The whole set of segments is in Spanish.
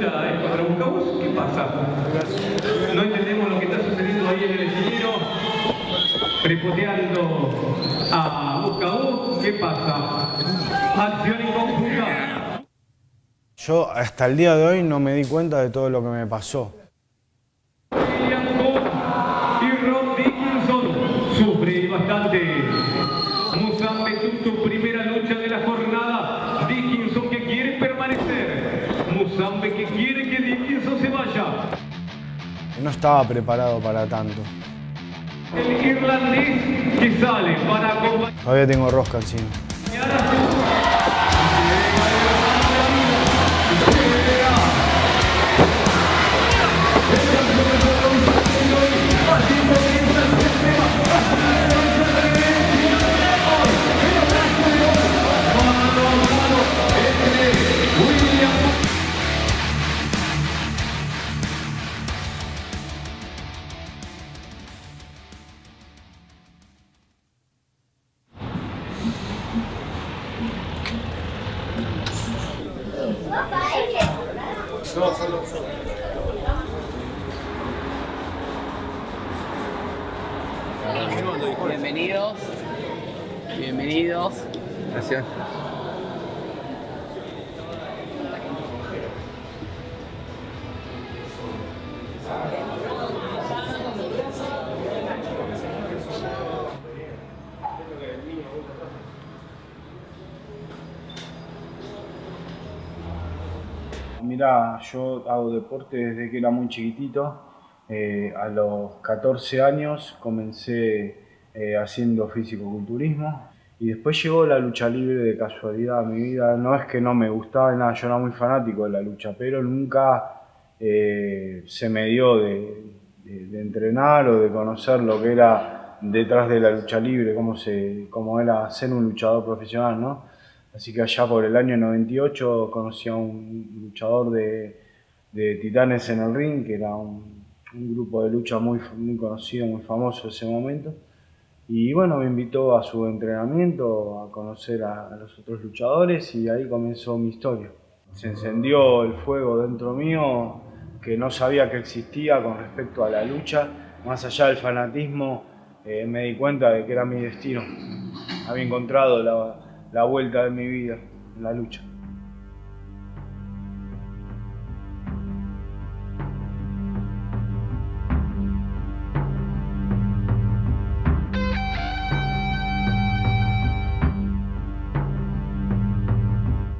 lucha es contra Buscabos, ¿qué pasa? No entendemos lo que está sucediendo ahí en el esquinero, prepoteando a Buscabos, ¿qué pasa? Acción inconjunta. Yo hasta el día de hoy no me di cuenta de todo lo que me pasó. William Cole y Rob Dickinson sufre bastante. Muzambe Tutu, primera lucha de la jornada. Dickinson que quiere permanecer. Muzambe que quiere que Dickinson se vaya. No estaba preparado para tanto. El irlandés que sale para acompañar. Todavía tengo rosca encima. Bienvenidos. Bienvenidos. Gracias. Mirá, yo hago deporte desde que era muy chiquitito. A los 14 años comencé haciendo fisicoculturismo y después llegó la lucha libre de casualidad a mi vida. No es que no me gustaba nada, yo era muy fanático de la lucha, pero nunca se me dio de entrenar o de conocer lo que era detrás de la lucha libre, cómo era ser un luchador profesional, ¿no? Así que allá por el año 98 conocí a un luchador de Titanes en el Ring, que era un grupo de lucha muy conocido, muy famoso en ese momento. Y bueno, me invitó a su entrenamiento, a conocer a los otros luchadores y ahí comenzó mi historia. Se encendió el fuego dentro mío que no sabía que existía con respecto a la lucha. Más allá del fanatismo, me di cuenta de que era mi destino. Había encontrado la vuelta de mi vida en la lucha.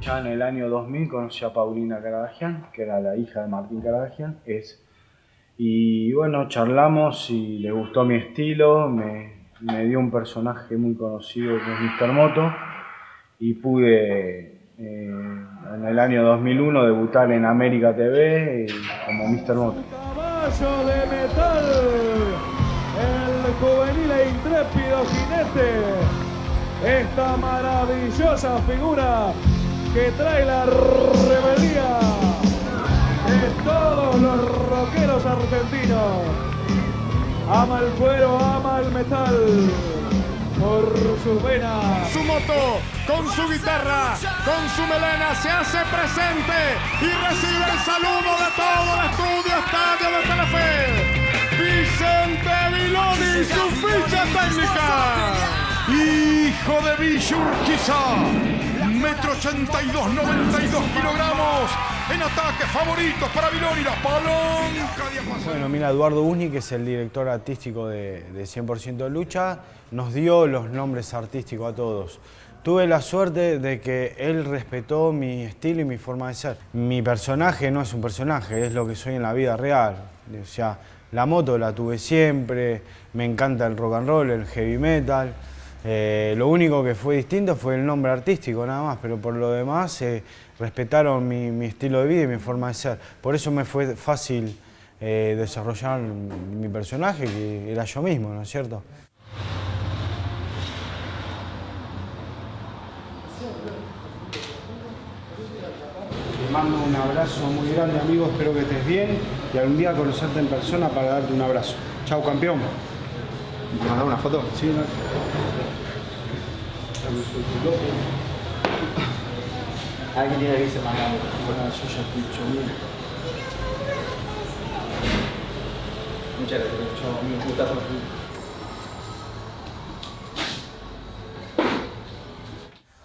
Ya en el año 2000 conocí a Paulina Caradagian, que era la hija de Martín Caradagian, y bueno, charlamos y le gustó mi estilo, me dio un personaje muy conocido que es Mr. Moto, y pude en el año 2001 debutar en América TV como Mr. Moto. Caballo de metal, el juvenil e intrépido jinete, esta maravillosa figura que trae la rebeldía de todos los rockeros argentinos. Ama el cuero, ama el metal, por sus venas. Su moto, con su guitarra, con su melena, se hace presente y recibe el saludo de todo el estudio estadio de Telefe. Vicente Viloni y su ficha técnica. Hijo de Villa Urquiza, metro 82, 92 kilogramos. En ataque, favoritos para Viloni, la palanca. Bueno, mira, Eduardo Busni, que es el director artístico de 100% Lucha, nos dio los nombres artísticos a todos. Tuve la suerte de que él respetó mi estilo y mi forma de ser. Mi personaje no es un personaje, es lo que soy en la vida real. O sea, la moto la tuve siempre, me encanta el rock and roll, el heavy metal. Lo único que fue distinto fue el nombre artístico nada más, pero por lo demás respetaron mi estilo de vida y mi forma de ser. Por eso me fue fácil desarrollar mi personaje, que era yo mismo, ¿no es cierto? Te mando un abrazo muy grande, amigo, espero que estés bien y algún día conocerte en persona para darte un abrazo. Chau, campeón. ¿Te mandar una foto? Sí, no. Alguien tiene que irse mandando. Bueno, yo ya estoy hecho bien. Muchas gracias, un gustazo.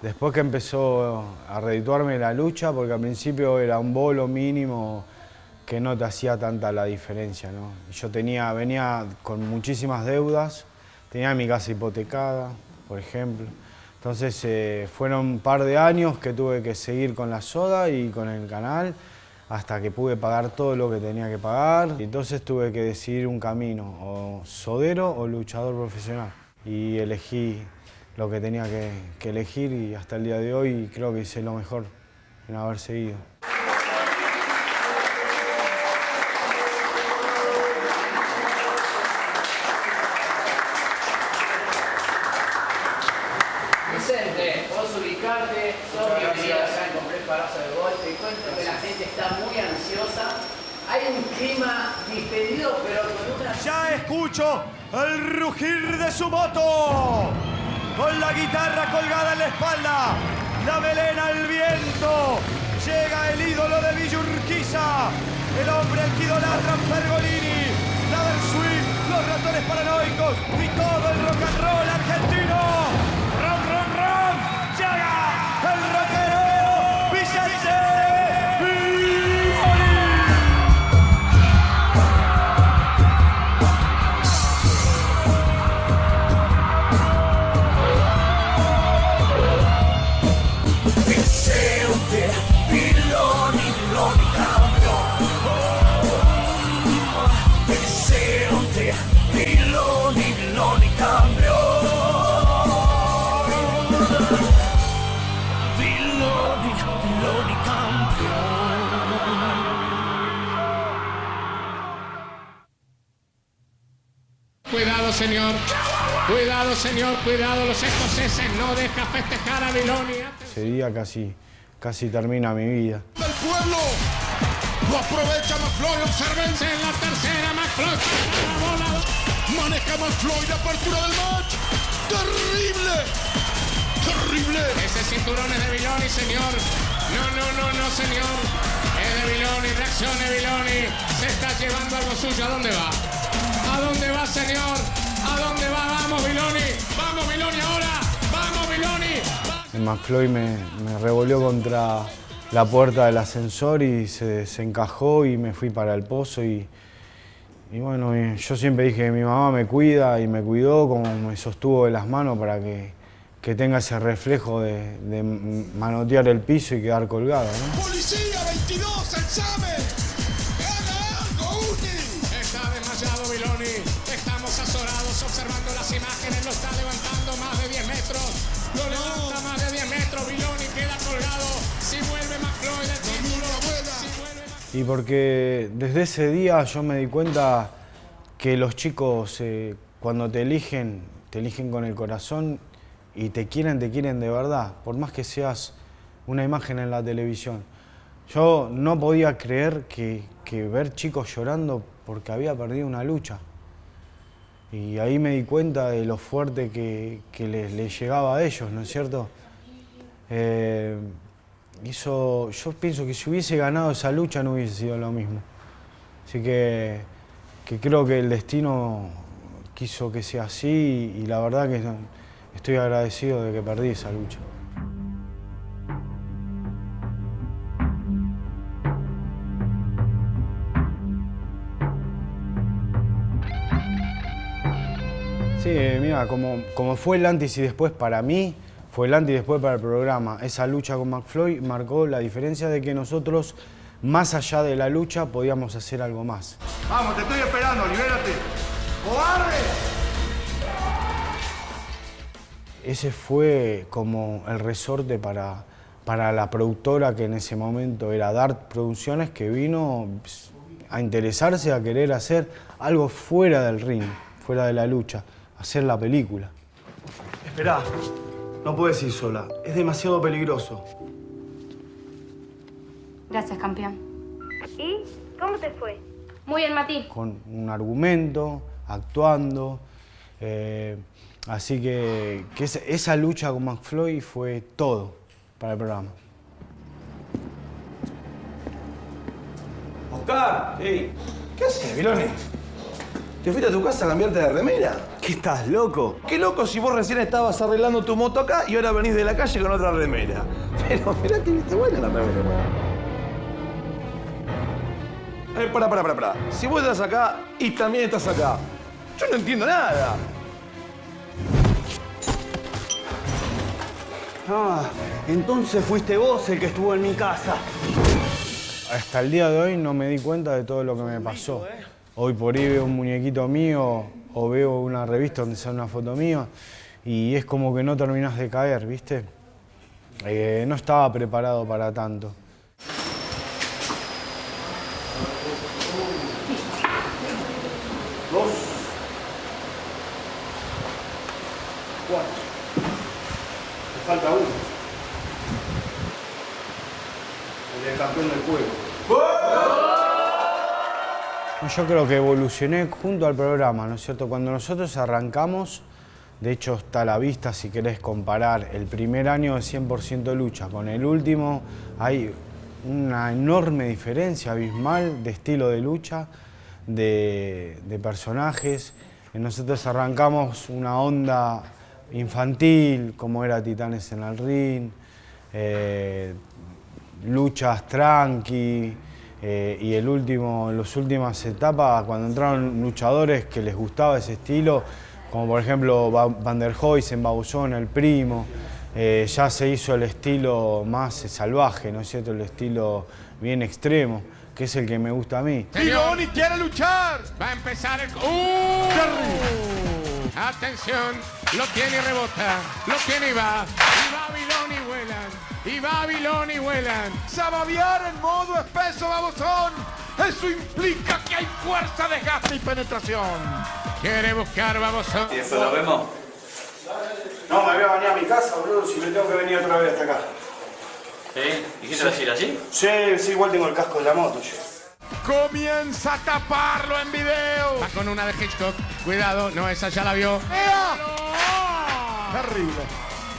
Después que empezó a redituarme la lucha, porque al principio era un bolo mínimo que no te hacía tanta la diferencia, ¿no? Yo venía con muchísimas deudas, tenía mi casa hipotecada, por ejemplo. Entonces fueron un par de años que tuve que seguir con la soda y con el canal hasta que pude pagar todo lo que tenía que pagar. Entonces tuve que decidir un camino, o sodero o luchador profesional. Y elegí lo que tenía que elegir y hasta el día de hoy creo que hice lo mejor en haber seguido. Vicente, vos ubicarte, sos bienvenido acá en Complejo Barraza de Gol. Te cuento que la gente está muy ansiosa. Hay un clima distendido, pero con una... Ya escucho el rugir de su moto. Con la guitarra colgada en la espalda, la melena al viento. Llega el ídolo de Villa Urquiza, el hombre al que idolatran Pergolini, la del swing, los ratones paranoicos y todo el rock and roll argentino. ¡Ron, ron, ron! ¡Llega el rockero Vicente Villoni! Cuidado, señor. Cuidado, señor. Cuidado, los escoceses. No deja festejar a Villoni. Ese día casi termina mi vida. El pueblo lo aprovecha McFloyd. Obsérvense en la tercera. McFloyd. La bola. Maneja McFloyd la apertura del match. ¡Terrible! ¡Terrible! Ese cinturón es de Villoni, señor. No, señor. Es de Villoni. Reaccione Villoni. Se está llevando algo suyo. ¿A dónde va? ¿A dónde va, señor? ¿A dónde va? ¡Vamos, Villoni! ¡Vamos, Villoni, ahora! ¡Vamos, Villoni! El McFloyd me revolvió contra la puerta del ascensor y se desencajó y me fui para el pozo y bueno, yo siempre dije que mi mamá me cuida y me cuidó, como me sostuvo de las manos para que tenga ese reflejo de manotear el piso y quedar colgado, ¿no? ¡Policía 22, examen! ¡Haga algo útil! Está desmayado Villoni. Estamos azorados observando las imágenes. Lo está levantando más de 10 metros. Lo levanta más de 10 metros. Villoni queda colgado. Si vuelve McFloyd, el título. Si vuelve McFloyd. Y porque desde ese día yo me di cuenta que los chicos cuando te eligen con el corazón y te quieren de verdad, por más que seas una imagen en la televisión. Yo no podía creer que ver chicos llorando porque había perdido una lucha. Y ahí me di cuenta de lo fuerte que les llegaba a ellos, ¿no es cierto? Yo pienso que si hubiese ganado esa lucha no hubiese sido lo mismo. Así que creo que el destino quiso que sea así y la verdad que estoy agradecido de que perdí esa lucha. Sí, mira, como fue el antes y después para mí, fue el antes y después para el programa. Esa lucha con McFloyd marcó la diferencia de que nosotros, más allá de la lucha, podíamos hacer algo más. Vamos, te estoy esperando, libérate. ¡Cobarde! Ese fue como el resorte para la productora que en ese momento era Dart Producciones, que vino a interesarse, a querer hacer algo fuera del ring, fuera de la lucha, hacer la película. Esperá, no puedes ir sola, es demasiado peligroso. Gracias, campeón. ¿Y cómo te fue? Muy bien, Mati. Con un argumento, actuando. Así que esa lucha con McFloyd fue todo para el programa. ¡Oscar! ¡Ey! ¿Qué haces, Villoni? ¿Te fuiste a tu casa a cambiarte de remera? ¿Qué estás, loco? Qué loco si vos recién estabas arreglando tu moto acá y ahora venís de la calle con otra remera. Pero mirá que viste buena la remera, weón. Pará. Si vos estás acá y también estás acá, yo no entiendo nada. Ah, entonces fuiste vos el que estuvo en mi casa. Hasta el día de hoy no me di cuenta de todo lo que me pasó. Hoy por ahí veo un muñequito mío o veo una revista donde sale una foto mía y es como que no terminás de caer, ¿viste? No estaba preparado para tanto. Dos. Cuatro. Te falta uno. El campeón del juego. Yo creo que evolucioné junto al programa, ¿no es cierto? Cuando nosotros arrancamos, de hecho está a la vista si querés comparar el primer año de 100% lucha con el último, hay una enorme diferencia abismal de estilo de lucha, de personajes. Nosotros arrancamos una onda infantil, como era Titanes en el Ring, luchas tranqui, y en las últimas etapas, cuando entraron luchadores que les gustaba ese estilo, como por ejemplo Van der Huysen, Babuzón, El Primo, ya se hizo el estilo más salvaje, ¿no es cierto? El estilo bien extremo, que es el que me gusta a mí. Filoni quiere luchar. Va a empezar el... Atención, lo tiene y rebota, lo tiene y va. Y Babilón y vuelan, y Babilón y vuelan. Sabaviar en modo espeso, Babuzón. Eso implica que hay fuerza, desgaste y penetración. Quiere buscar Babuzón. ¿Y después lo vemos? No, me voy a bañar a mi casa, boludo, si me tengo que venir otra vez hasta acá. ¿Sí? ¿Y qué te vas a ir allí? Sí, igual tengo el casco de la moto yo. Comienza a taparlo en video. Va con una de Hitchcock. Cuidado, no, esa ya la vio. Terrible.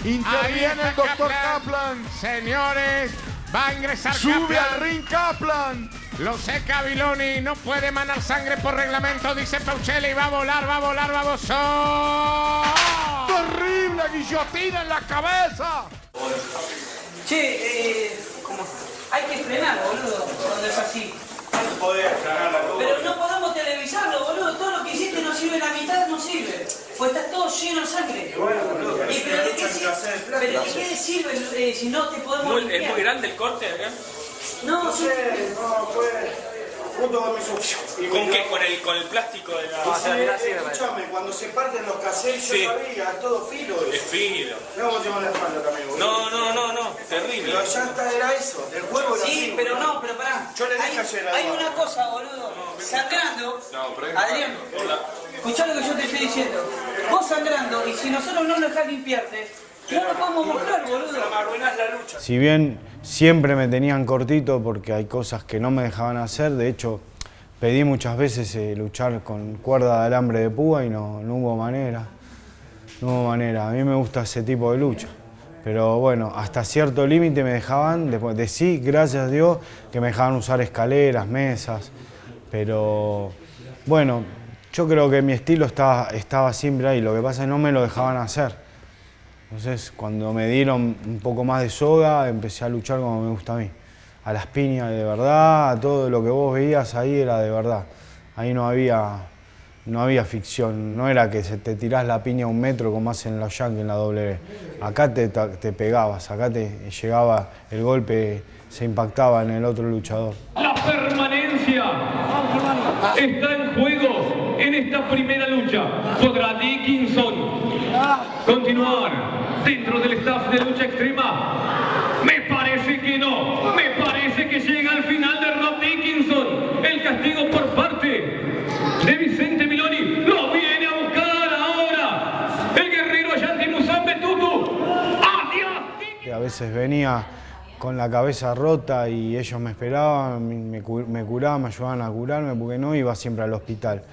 Interviene el doctor Kaplan. Señores, va a ingresar Kaplan. Sube al ring Kaplan. Lo seca Babiloni, no puede emanar sangre por reglamento, dice Pauchelli. Va a volar, Babuzón. Terrible guillotina en la cabeza. Che, como hay que frenar, boludo, cuando es así. Pero no podemos televisarlo, boludo. Todo lo que hiciste no sirve, la mitad no sirve. Pues está todo lleno de sangre. Bueno, boludo, ¿Pero de qué sirve si no te podemos limpiar? ¿Es muy grande el corte acá? No sé, no, fue junto con mi socio. ¿Y con qué? ¿Con el plástico de la...? Escúchame, cuando se parten los cassettes, Sí. yo sabía, es todo filo eso. Es filo. No vamos a llevar la espalda también, boludo. No, terrible. Pero ya está, era eso, el juego era Sí, así, pero boludo. no, pero pará. Yo le dije ayer a Hay Eduardo. una cosa, boludo. Sangrando. Adrián, escuchá lo que yo te estoy diciendo. Vos sangrando, y si nosotros no nos dejás limpiarte, no lo podemos mostrar, boludo. Me arruinás la lucha. Si bien siempre me tenían cortito porque hay cosas que no me dejaban hacer, de hecho pedí muchas veces luchar con cuerda de alambre de púa y no hubo manera. No hubo manera. A mí me gusta ese tipo de lucha. Pero bueno, hasta cierto límite me dejaban, después de sí, gracias a Dios, que me dejaban usar escaleras, mesas. Pero bueno, yo creo que mi estilo estaba siempre ahí, lo que pasa es que no me lo dejaban hacer. Entonces, cuando me dieron un poco más de soga, empecé a luchar como me gusta a mí. A las piñas de verdad, todo lo que vos veías ahí era de verdad. Ahí no había ficción, no era que te tirás la piña a 1 metro como hacen los Yankees en la W. Acá te pegabas, acá te llegaba el golpe, se impactaba en el otro luchador. La permanencia está en juego en esta primera lucha. ¿Podrá Dickinson continuar dentro del staff de lucha extrema? Me parece que no. Me parece que llega al final de Rob Dickinson. El castigo por parte de Vicente Miloni. Lo viene a buscar ahora el guerrero Yanti Musambe Tutu. ¡Adiós! A veces venía con la cabeza rota y ellos me esperaban, me curaban, me ayudaban a curarme porque no iba siempre al hospital.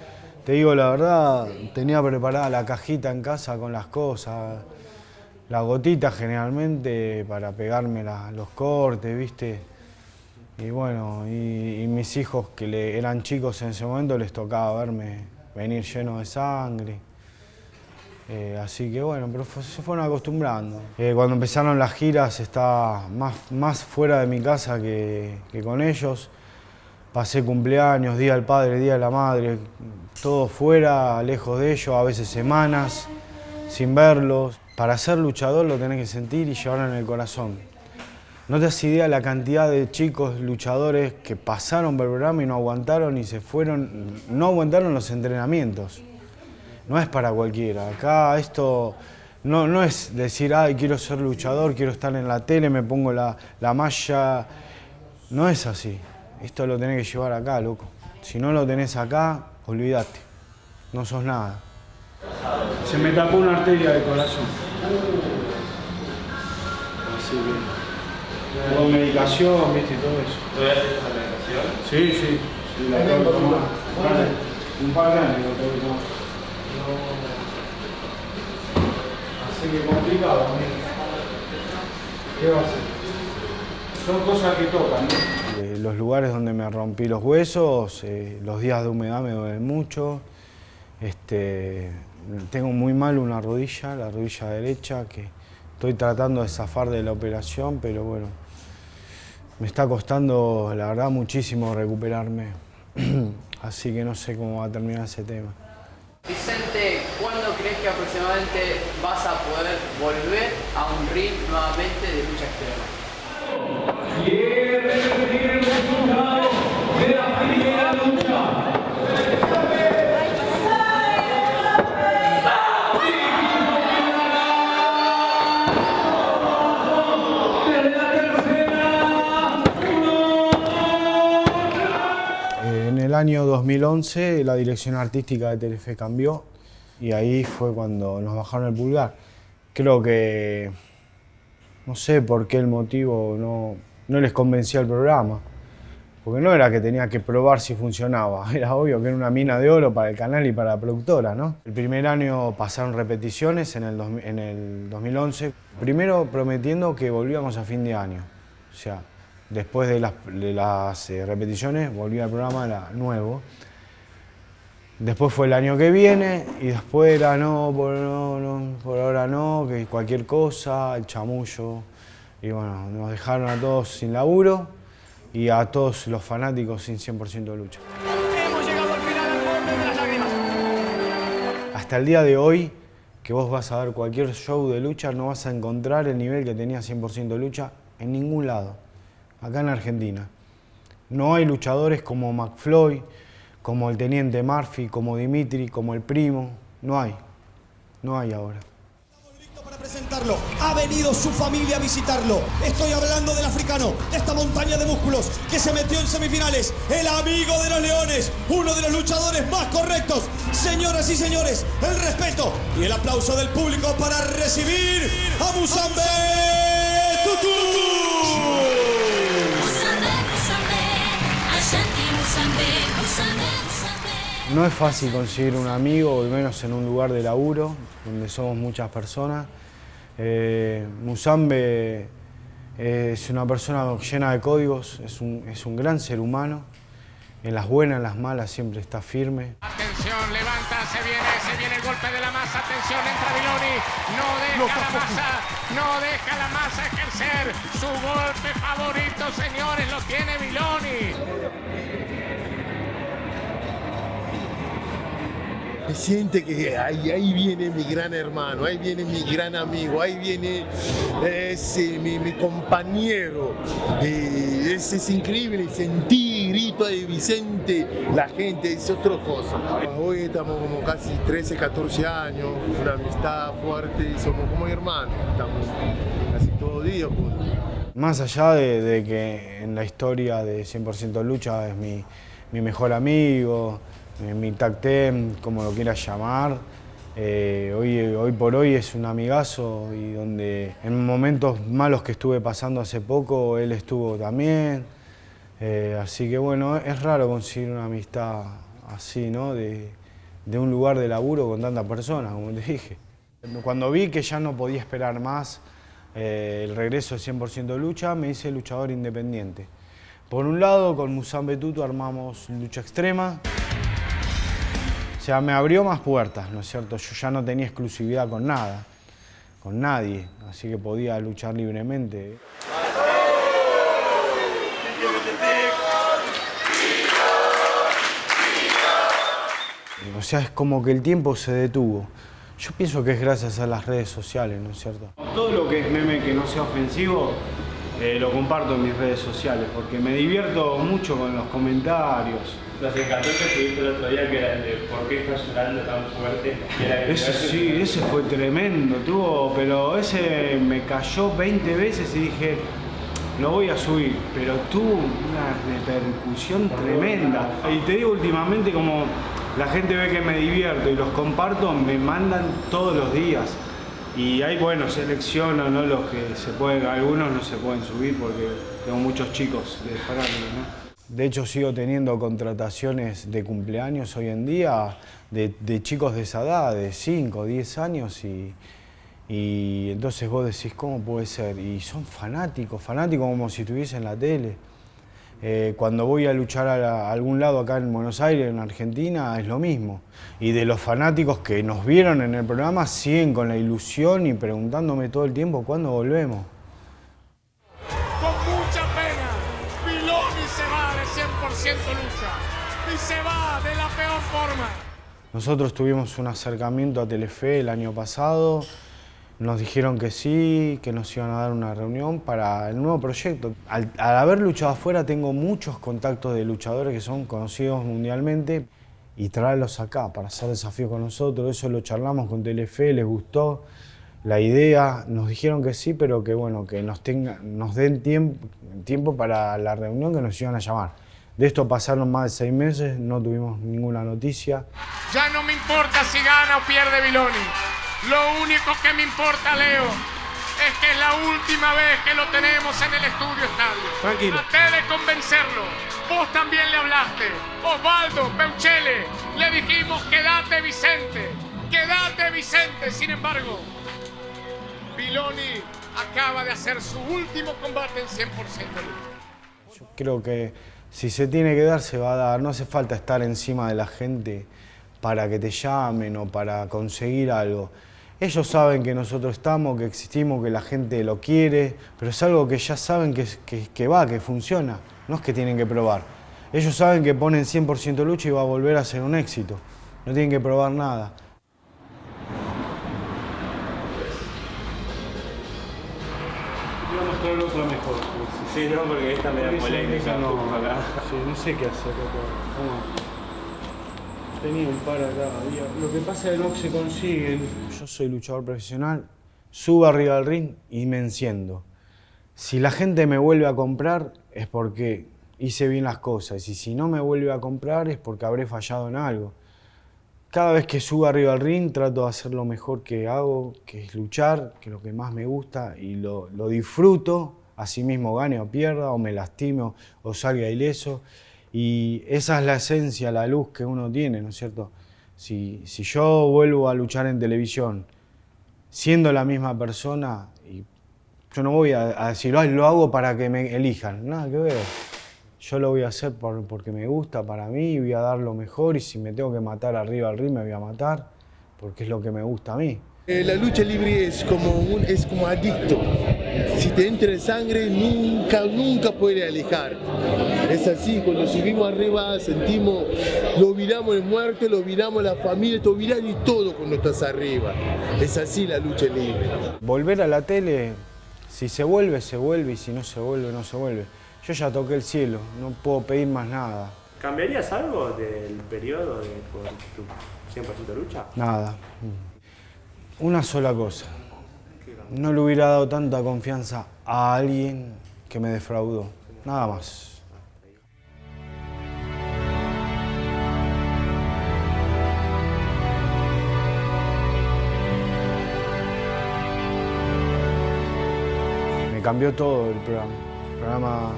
Te digo la verdad, tenía preparada la cajita en casa con las cosas, las gotitas generalmente para pegarme los cortes, ¿viste? Y bueno, y mis hijos que eran chicos en ese momento les tocaba verme venir lleno de sangre. Así que bueno, pero se fueron acostumbrando. Cuando empezaron las giras estaba más fuera de mi casa que con ellos. Pasé cumpleaños, Día del Padre, Día de la Madre, todo fuera, lejos de ellos, a veces semanas, sin verlos. Para ser luchador lo tenés que sentir y llevarlo en el corazón. No te das idea la cantidad de chicos luchadores que pasaron por el programa y no aguantaron y se fueron, no aguantaron los entrenamientos. No es para cualquiera. Acá esto no es decir, ay, quiero ser luchador, quiero estar en la tele, me pongo la malla. No es así. Esto lo tenés que llevar acá, loco. Si no lo tenés acá, olvídate. No sos nada. Se me tapó una arteria del corazón. Así que... con medicación, viste, y todo eso. ¿Todavía tienes la medicación? Sí, la tengo que tomar. Un par de años lo tengo que tomar. Así que complicado, amigo. ¿Qué va a hacer? Son cosas que tocan, ¿no? Los lugares donde me rompí los huesos, los días de humedad me duelen mucho. Tengo muy mal una rodilla, la rodilla derecha, que estoy tratando de zafar de la operación, pero bueno, me está costando, la verdad, muchísimo recuperarme. Así que no sé cómo va a terminar ese tema. Vicente, ¿cuándo crees que aproximadamente vas a poder volver a un ring nuevamente de lucha extrema? Quiere repetir el resultado de la primera lucha. En el año 2011 la dirección artística de Telefe cambió y ahí fue cuando nos bajaron el pulgar. Creo que no sé por qué el motivo no les convencía el programa. Porque no era que tenía que probar si funcionaba, era obvio que era una mina de oro para el canal y para la productora, ¿no? El primer año pasaron repeticiones en el 2011, primero prometiendo que volvíamos a fin de año. O sea, después de las repeticiones volvía el programa nuevo. Después fue el año que viene y después era por ahora no, que cualquier cosa, el chamullo. Y bueno, nos dejaron a todos sin laburo y a todos los fanáticos sin 100% de lucha. Hemos llegado al final, al borde de las lágrimas. Hasta el día de hoy, que vos vas a ver cualquier show de lucha, no vas a encontrar el nivel que tenía 100% de lucha en ningún lado, acá en Argentina. No hay luchadores como McFloyd, como el Teniente Murphy, como Dimitri, como el Primo. No hay ahora. Estamos listos para presentarlo. Ha venido su familia a visitarlo. Estoy hablando del africano, de esta montaña de músculos que se metió en semifinales. El amigo de los leones, uno de los luchadores más correctos. Señoras y señores, el respeto y el aplauso del público para recibir a Musambe Tutu. No es fácil conseguir un amigo, al menos en un lugar de laburo, donde somos muchas personas. Musambe es una persona llena de códigos, es un gran ser humano. En las buenas, en las malas, siempre está firme. Atención, levanta, se viene el golpe de la masa. Atención, entra Viloni. No deja la masa ejercer su golpe favorito, señores, lo tiene Viloni. Me siente que ahí viene mi gran hermano, ahí viene mi gran amigo, ahí viene mi compañero. Es increíble sentir grito de Vicente, la gente, es otra cosa. Hoy estamos como casi 13, 14 años, una amistad fuerte, somos como hermanos, estamos casi todos los días juntos. Más allá de que en la historia de 100% Lucha es mi mejor amigo, mi tag team, como lo quieras llamar, hoy por hoy es un amigazo y donde en momentos malos que estuve pasando hace poco, él estuvo también. Así que bueno, es raro conseguir una amistad así, ¿no? De un lugar de laburo con tantas personas, como te dije. Cuando vi que ya no podía esperar más el regreso de 100% Lucha, me hice luchador independiente. Por un lado, con Musambe Tutu armamos Lucha Extrema. sea, me abrió más puertas, ¿no es cierto? Yo ya no tenía exclusividad con nada, con nadie, así que podía luchar libremente. O sea, es como que el tiempo se detuvo. Yo pienso que es gracias a las redes sociales, ¿no es cierto? Todo lo que es meme que no sea ofensivo, lo comparto en mis redes sociales, porque me divierto mucho con los comentarios. Nos encantó que subiste el otro día, que era el de ¿por qué estás llorando tan fuerte? Ese sí, ese fue tremendo, pero ese me cayó 20 veces y dije, lo voy a subir, pero tuvo una repercusión tremenda. Y te digo, últimamente, como la gente ve que me divierto y los comparto, me mandan todos los días. Y ahí, bueno, selecciono, ¿no? Los que se pueden, algunos no se pueden subir porque tengo muchos chicos de farándula, ¿no? De hecho, sigo teniendo contrataciones de cumpleaños hoy en día de chicos de esa edad, de 5, 10 años, y entonces vos decís, ¿cómo puede ser? Y son fanáticos como si estuviesen en la tele. Cuando voy a luchar a algún lado acá en Buenos Aires, en Argentina, es lo mismo. Y de los fanáticos que nos vieron en el programa siguen con la ilusión y preguntándome todo el tiempo cuándo volvemos. Con mucha pena, Viloni se va de 100% lucha y se va de la peor forma. Nosotros tuvimos un acercamiento a Telefe el año pasado. Nos dijeron que sí, que nos iban a dar una reunión para el nuevo proyecto. Al haber luchado afuera tengo muchos contactos de luchadores que son conocidos mundialmente y traerlos acá para hacer desafíos con nosotros. Eso lo charlamos con Telefe, les gustó la idea. Nos dijeron que sí, pero que bueno, que nos den tiempo para la reunión que nos iban a llamar. De esto pasaron más de 6 meses, no tuvimos ninguna noticia. Ya no me importa si gana o pierde Viloni. Lo único que me importa, Leo, es que es la última vez que lo tenemos en el estudio estadio. Tranquilo. Traté de convencerlo. Vos también le hablaste. Osvaldo, Peuchele, le dijimos, quédate Vicente. Quédate Vicente. Sin embargo, Viloni acaba de hacer su último combate en 100% lucha. Yo creo que si se tiene que dar, se va a dar. No hace falta estar encima de la gente para que te llamen o para conseguir algo. Ellos saben que nosotros estamos, que existimos, que la gente lo quiere, pero es algo que ya saben que funciona, no es que tienen que probar. Ellos saben que ponen 100% lucha y va a volver a ser un éxito, no tienen que probar nada. Vamos a mostrar otra mejor. Sí, no, porque esta me da polémica. No, sí, no sé qué hacer. Tenía un par acá. Lo que pasa es que no se consiguen. Yo soy luchador profesional, subo arriba del ring y me enciendo. Si la gente me vuelve a comprar es porque hice bien las cosas. Y si no me vuelve a comprar es porque habré fallado en algo. Cada vez que subo arriba del ring trato de hacer lo mejor que hago, que es luchar, que es lo que más me gusta y lo disfruto. Así mismo gane o pierda, o me lastime o salga ileso. Y esa es la esencia, la luz que uno tiene, ¿no es cierto? Si yo vuelvo a luchar en televisión siendo la misma persona, y yo no voy a decir, ay, lo hago para que me elijan, nada que ver. Yo lo voy a hacer porque me gusta, para mí, y voy a dar lo mejor, y si me tengo que matar arriba del ring me voy a matar, porque es lo que me gusta a mí. La lucha libre es como adicto. Si te entra en sangre, nunca puede alejar. Es así, cuando subimos arriba sentimos, lo olvidamos el muerto, lo olvidamos la familia, te olvidas de todo cuando estás arriba. Es así la lucha libre. Volver a la tele, si se vuelve, se vuelve, y si no se vuelve, no se vuelve. Yo ya toqué el cielo, no puedo pedir más nada. ¿Cambiarías algo del periodo de tu 100% lucha? Nada. Una sola cosa. No le hubiera dado tanta confianza a alguien que me defraudó. Nada más. Me cambió todo el programa. El programa,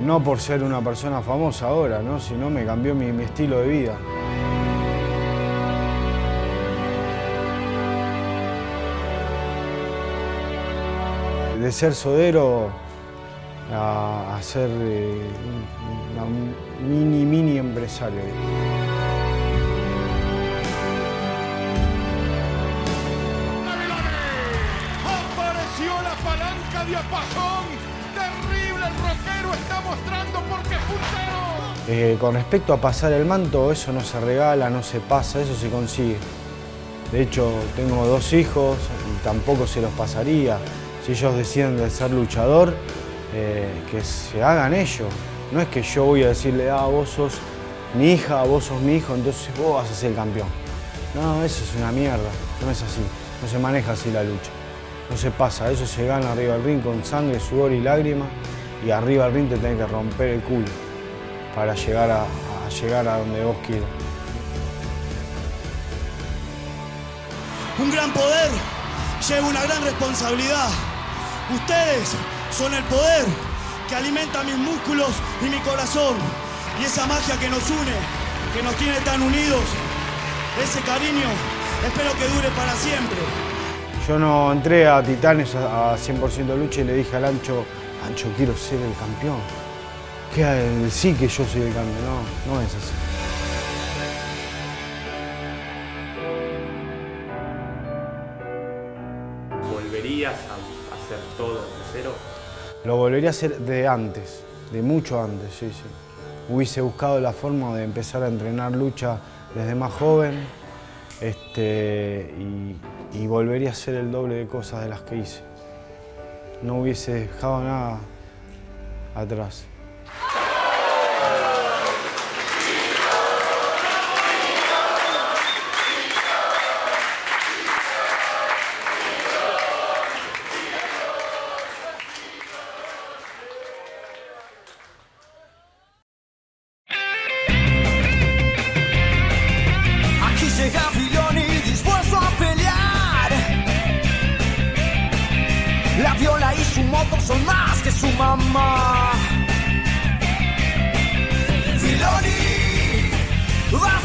no por ser una persona famosa ahora, ¿no? Sino me cambió mi estilo de vida. De ser sodero a ser un mini empresario. una diapasón terrible. El rockero está mostrando porque es puntero. Con respecto a pasar el manto, eso no se regala, no se pasa, eso se consigue. De hecho, tengo 2 hijos y tampoco se los pasaría. Si ellos deciden de ser luchador, que se hagan ellos. No es que yo voy a decirle, vos sos mi hija, vos sos mi hijo, entonces vos vas a ser el campeón. No, eso es una mierda, no es así. No se maneja así la lucha. No se pasa, eso se gana arriba del ring con sangre, sudor y lágrimas. Y arriba del ring te tenés que romper el culo para llegar a donde vos quieras. Un gran poder lleva una gran responsabilidad. Ustedes son el poder que alimenta mis músculos y mi corazón. Y esa magia que nos une, que nos tiene tan unidos, ese cariño, espero que dure para siempre. Yo no entré a Titanes a 100% de lucha y le dije al Ancho, quiero ser el campeón. ¿Qué decir que yo soy el campeón? No, no es así. ¿Volverías a hacer todo de cero? Lo volvería a hacer de antes, de mucho antes, sí. Hubiese buscado la forma de empezar a entrenar lucha desde más joven y volvería a hacer el doble de cosas de las que hice. No hubiese dejado nada atrás. Son más que su mamá. Filoni va